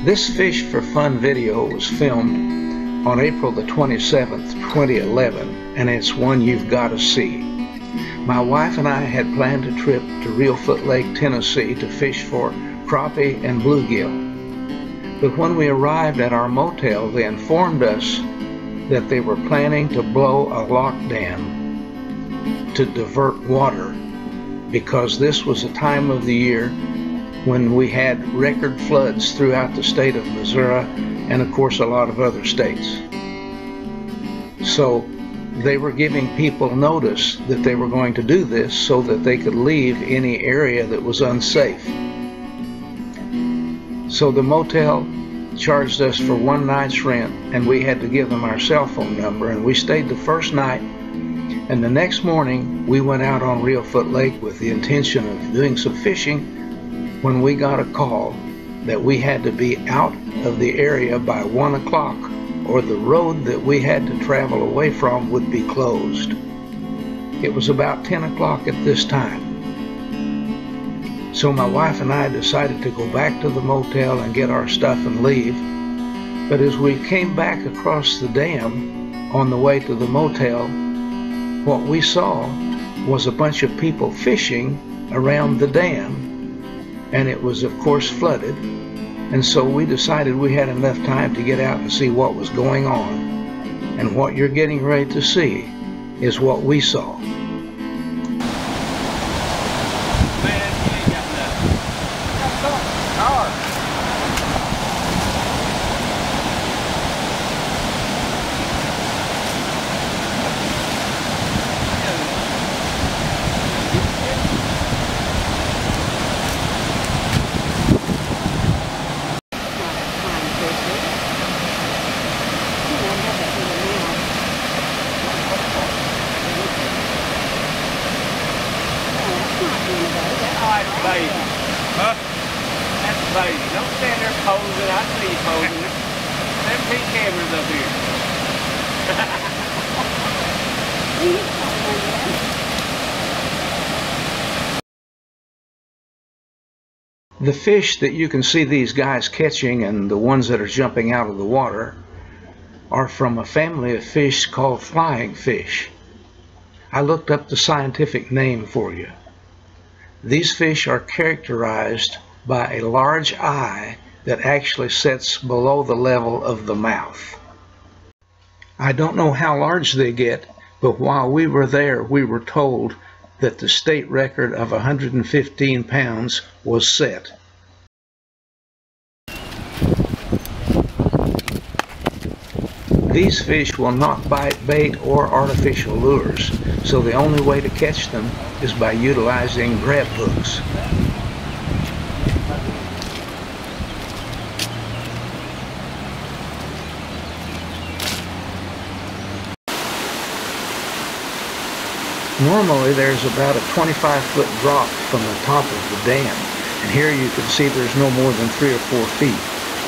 This Fish for Fun video was filmed on April the 27th, 2011, and it's one you've got to see. My wife and I had planned a trip to Reelfoot Lake, Tennessee to fish for crappie and bluegill. But when we arrived at our motel, they informed us that they were planning to blow a lock dam to divert water, because this was a time of the year when we had record floods throughout the state of Missouri and of course a lot of other states. So they were giving people notice that they were going to do this so that they could leave any area that was unsafe. So the motel charged us for one night's rent, and we had to give them our cell phone number, and we stayed the first night, and the next morning we went out on Reelfoot Lake with the intention of doing some fishing when we got a call that we had to be out of the area by 1 o'clock or the road that we had to travel away from would be closed. It was about 10 o'clock at this time. So my wife and I decided to go back to the motel and get our stuff and leave. But as we came back across the dam on the way to the motel, what we saw was a bunch of people fishing around the dam, and it was of course flooded, and so we decided we had enough time to get out and see what was going on. And what you're getting ready to see is what we saw. Baby. Huh? That's baby. Don't stand there posing. I see you posing. Them two cameras up here. The fish that you can see these guys catching and the ones that are jumping out of the water are from a family of fish called flying fish. I looked up the scientific name for you. These fish are characterized by a large eye that actually sits below the level of the mouth. I don't know how large they get, but while we were there, we were told that the state record of 115 pounds was set. These fish will not bite bait or artificial lures, so the only way to catch them is by utilizing grab hooks. Normally there's about a 25-foot drop from the top of the dam, and here you can see there's no more than 3 or 4 feet.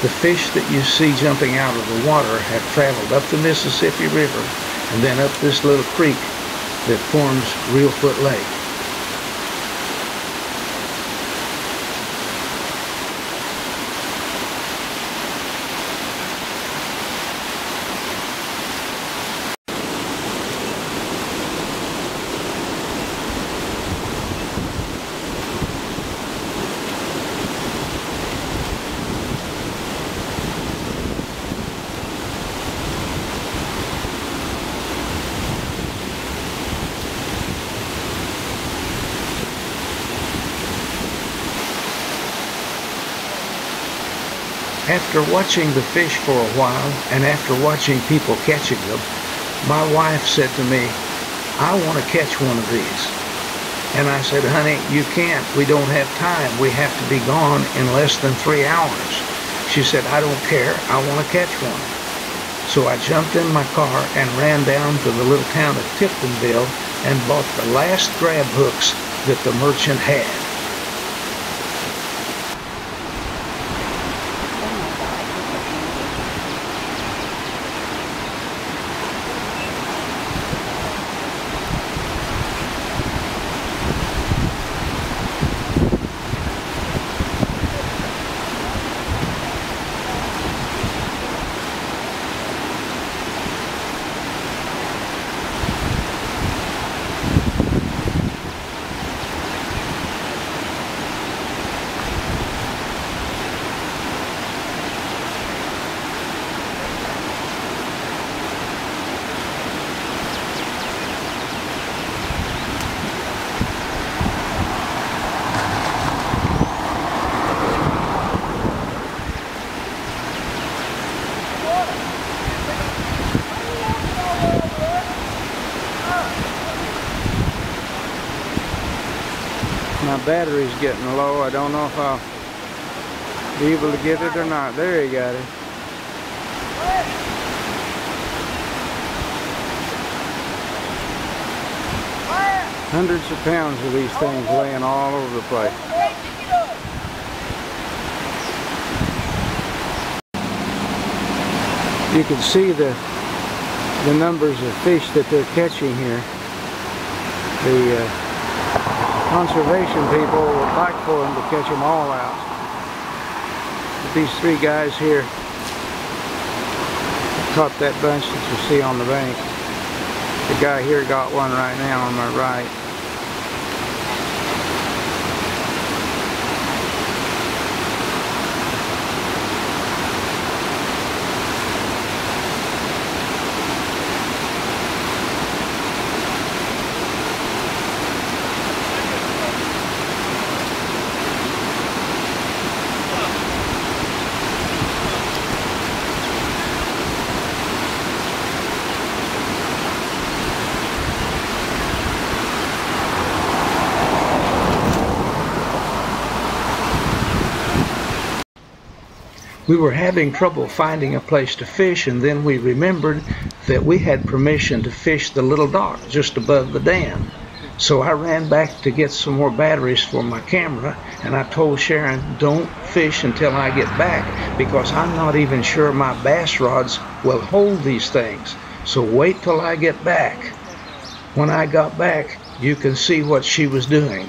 The fish that you see jumping out of the water have traveled up the Mississippi River and then up this little creek that forms Reelfoot Lake. After watching the fish for a while, and after watching people catching them, my wife said to me, "I want to catch one of these." And I said, "Honey, you can't. We don't have time. We have to be gone in less than 3 hours." She said, "I don't care. I want to catch one." So I jumped in my car and ran down to the little town of Tiptonville and bought the last grab hooks that the merchant had. battery's getting low. I don't know if I'll be able to get it or not. There you got it. Hundreds of pounds of these things laying all over the place. You can see the numbers of fish that they're catching here. The conservation people would like for them to catch them all out. But these three guys here caught that bunch that you see on the bank. The guy here got one right now on my right. We were having trouble finding a place to fish, and then we remembered that we had permission to fish the little dock just above the dam. So I ran back to get some more batteries for my camera, and I told Sharon, don't fish until I get back, because I'm not even sure my bass rods will hold these things. So wait till I get back. When I got back, you can see what she was doing.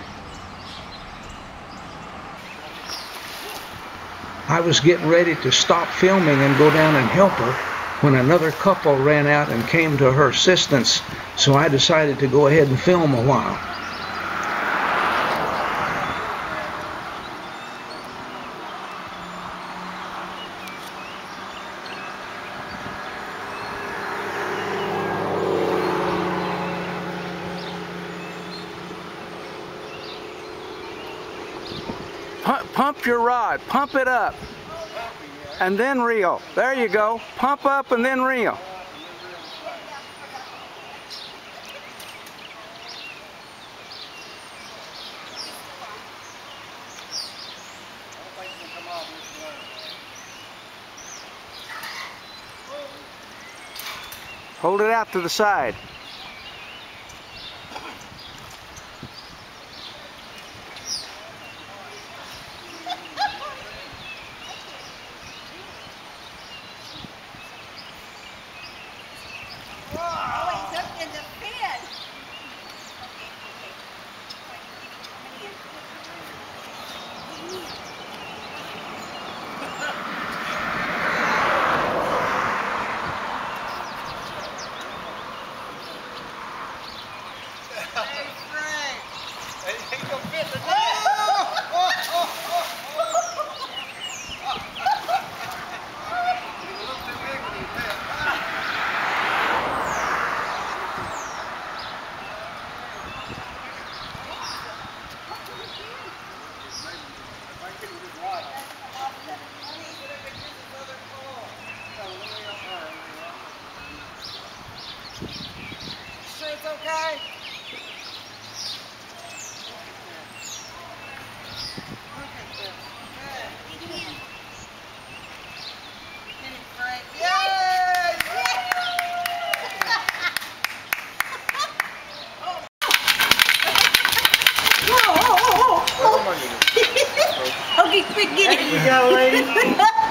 I was getting ready to stop filming and go down and help her when another couple ran out and came to her assistance, so I decided to go ahead and film a while. Pump your rod, pump it up, and then reel. There you go. Pump up and then reel. Hold it out to the side.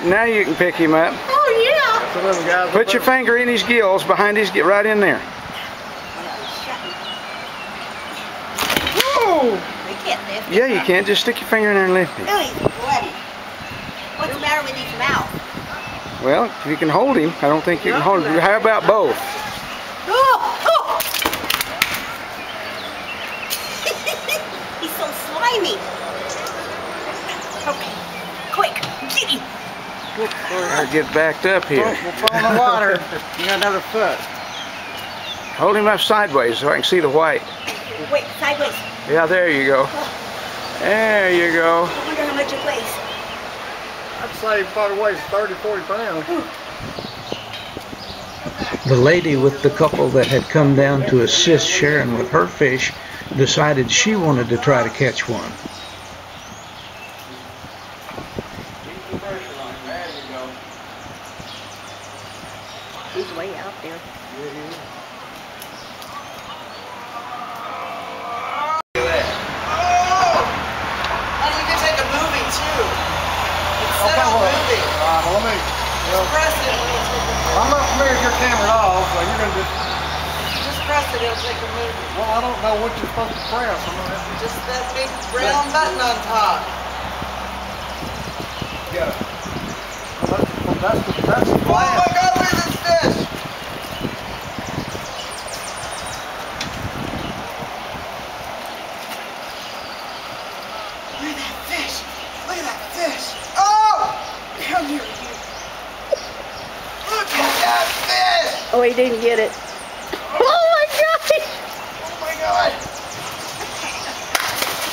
Now you can pick him up. Oh yeah. Put your finger in his gills, behind his, get right in there. Whoa! We can't lift him. Yeah, you can. Just stick your finger in there and lift him. Oh, he's bloody. What's the matter with his mouth? Well, if you can hold him, I don't think you can hold him. How about both? Oh! Oh! He's so slimy. Okay, quick, get him. I'll get backed up here. We'll fall in the water. You got another foot. Hold him up sideways so I can see the white. Wait, sideways. Yeah, there you go. There you go. I wonder how much it weighs. I'd say it probably weighs 30, 40 pounds. The lady with the couple that had come down to assist Sharon with her fish decided she wanted to try to catch one. pressure on it. There you go. He's way out there. Yeah, he is. Well, let me. Well, Press it when it's I'm not familiar with your camera at all, so you're gonna just press it, it'll take a movie. Well, I don't know what you're supposed to press. I'm gonna have to Just that big brown button on top. get it. Well, that's the Oh my God, where's this fish? Look at that fish. Look at that fish. Oh! Come here, you. Look at that fish! Oh, he didn't get it. Oh my God! Oh my God!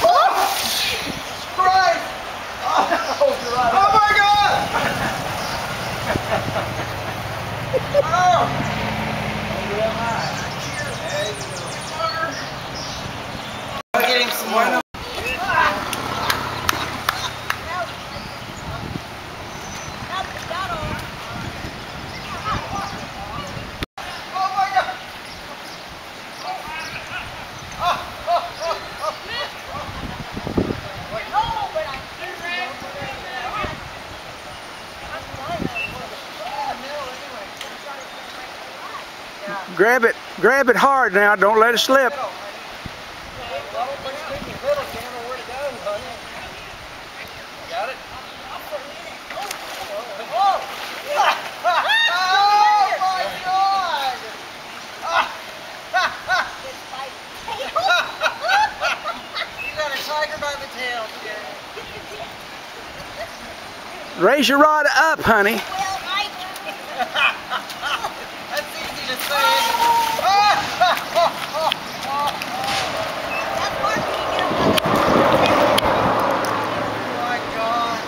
Oh! Christ! Oh my God! Oh! I'm getting some more. Grab it hard now. Don't let it slip. Got it? Raise your rod up, honey. That's easy to say. Oh my God.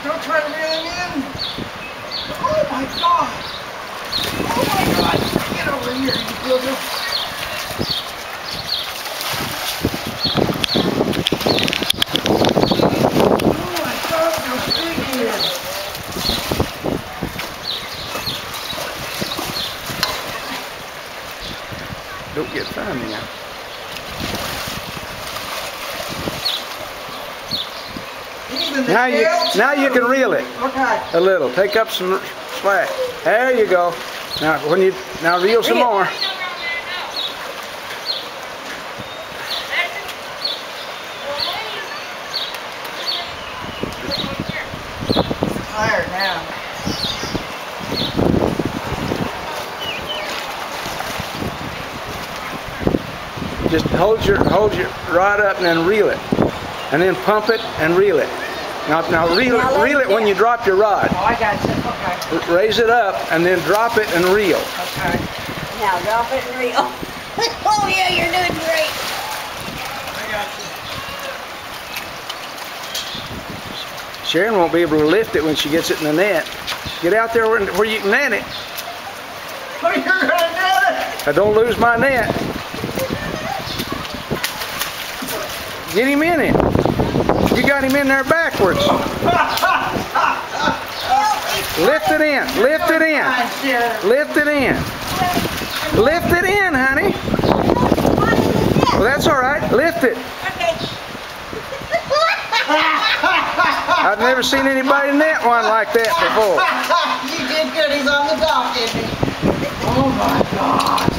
Don't try to reel him in. Oh my God. Oh my God. Get over here, you booger. Oh my God, how big he is. Don't get funny now. Now you can reel it a little. Take up some slack. There you go. Now reel some more. Tired now. Just hold your rod up and then reel it, and then pump it and reel it. Now reel it when you drop your rod. Oh, I got you. Okay. Raise it up and then drop it and reel. Okay. Now drop it and reel. Oh yeah, you're doing great. I got you. Sharon won't be able to lift it when she gets it in the net. Get out there where you can net it. Oh, you're gonna net it. I don't lose my net. Get him in it. You got him in there backwards. Lift it in. Lift it in. Lift it in. Lift it in, honey. Well, that's all right. Lift it. I've never seen anybody net one like that before. You did good. He's on the dock, isn't he? Oh my God.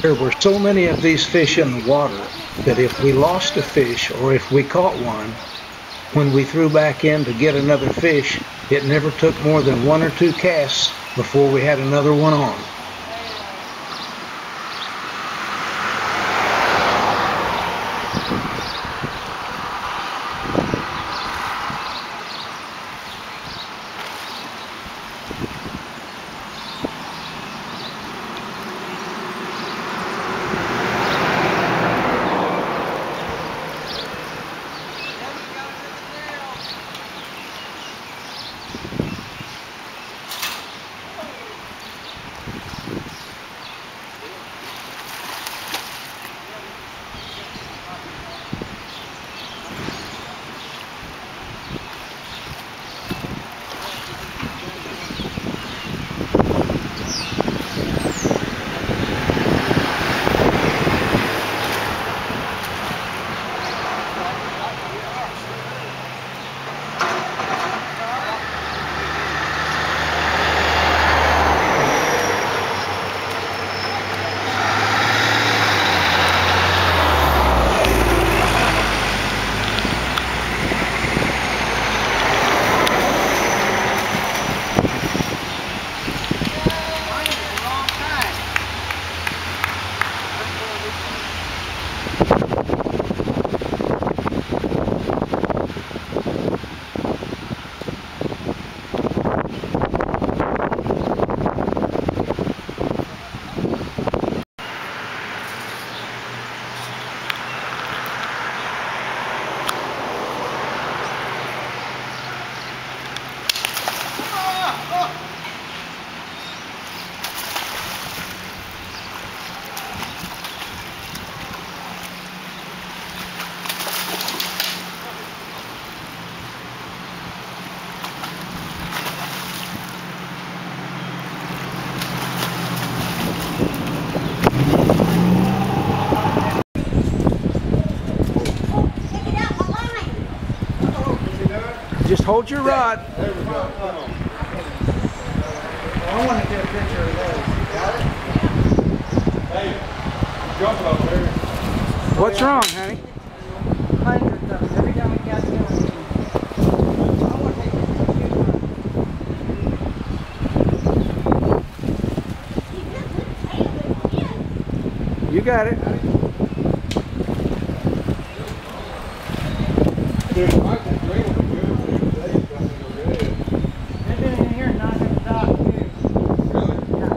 There were so many of these fish in the water that if we lost a fish or if we caught one, when we threw back in to get another fish, it never took more than 1 or 2 casts before we had another one on. Just hold your rod. There we go. Come on. I want to get a picture of those. Got it? Hey, jump up there. What's wrong, honey? Hundreds of them. Every time we catch them, I want to take a You got it. They've been in here knocking the dock too. Really? Yeah.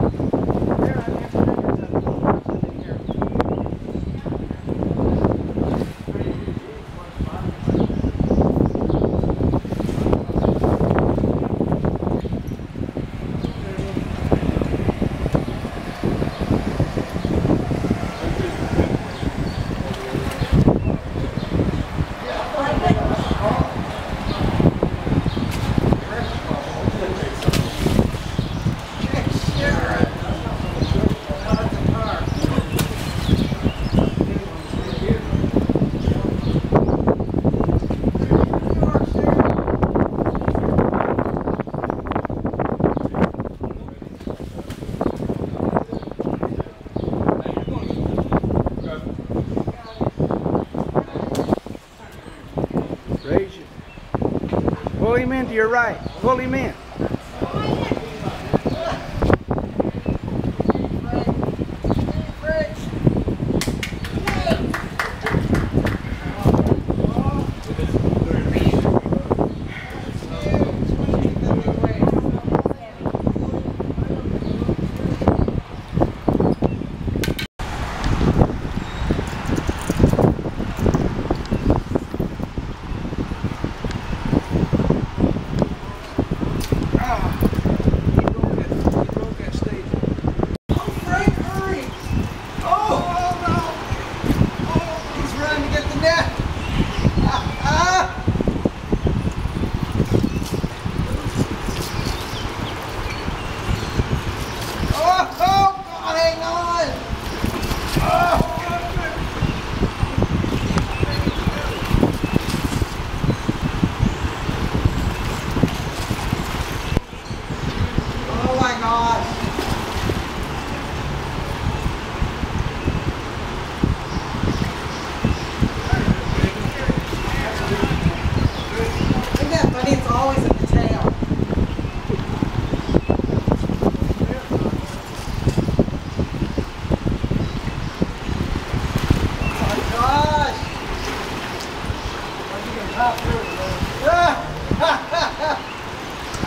They're right there for hundreds of them. In here. Raise it. Pull him in to your right. Pull him in. always in the tail. Oh my gosh! You can pop through it, man.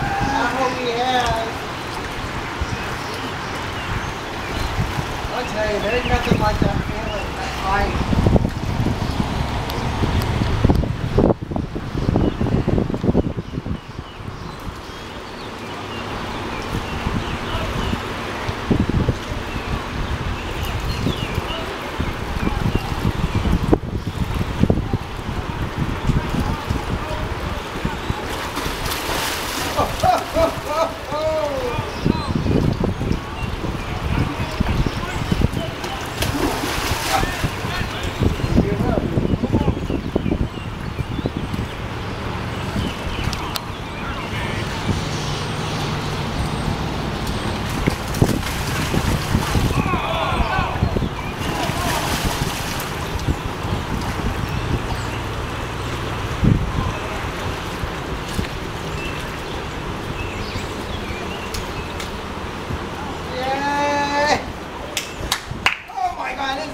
I hope he has. I'll tell you, there ain't nothing like that feeling, that fight.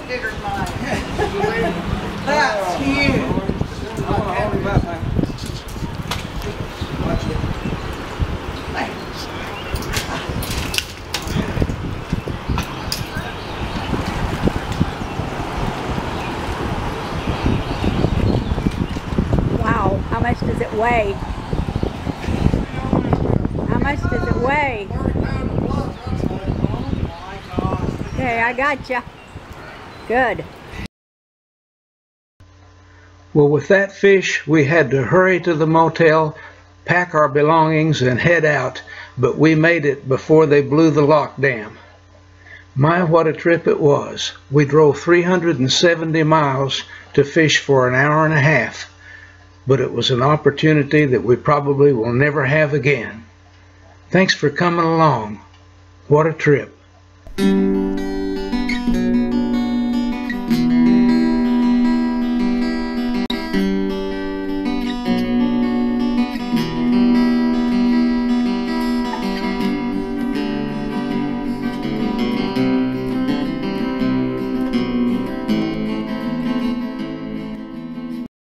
Bigger than mine. That's huge. Wow, how much does it weigh? How much does it weigh? Okay, I gotcha. Good. Well, with that fish, we had to hurry to the motel, pack our belongings, and head out, but we made it before they blew the lock dam. My, what a trip it was. We drove 370 miles to fish for an hour and a half, but it was an opportunity that we probably will never have again. Thanks for coming along. What a trip.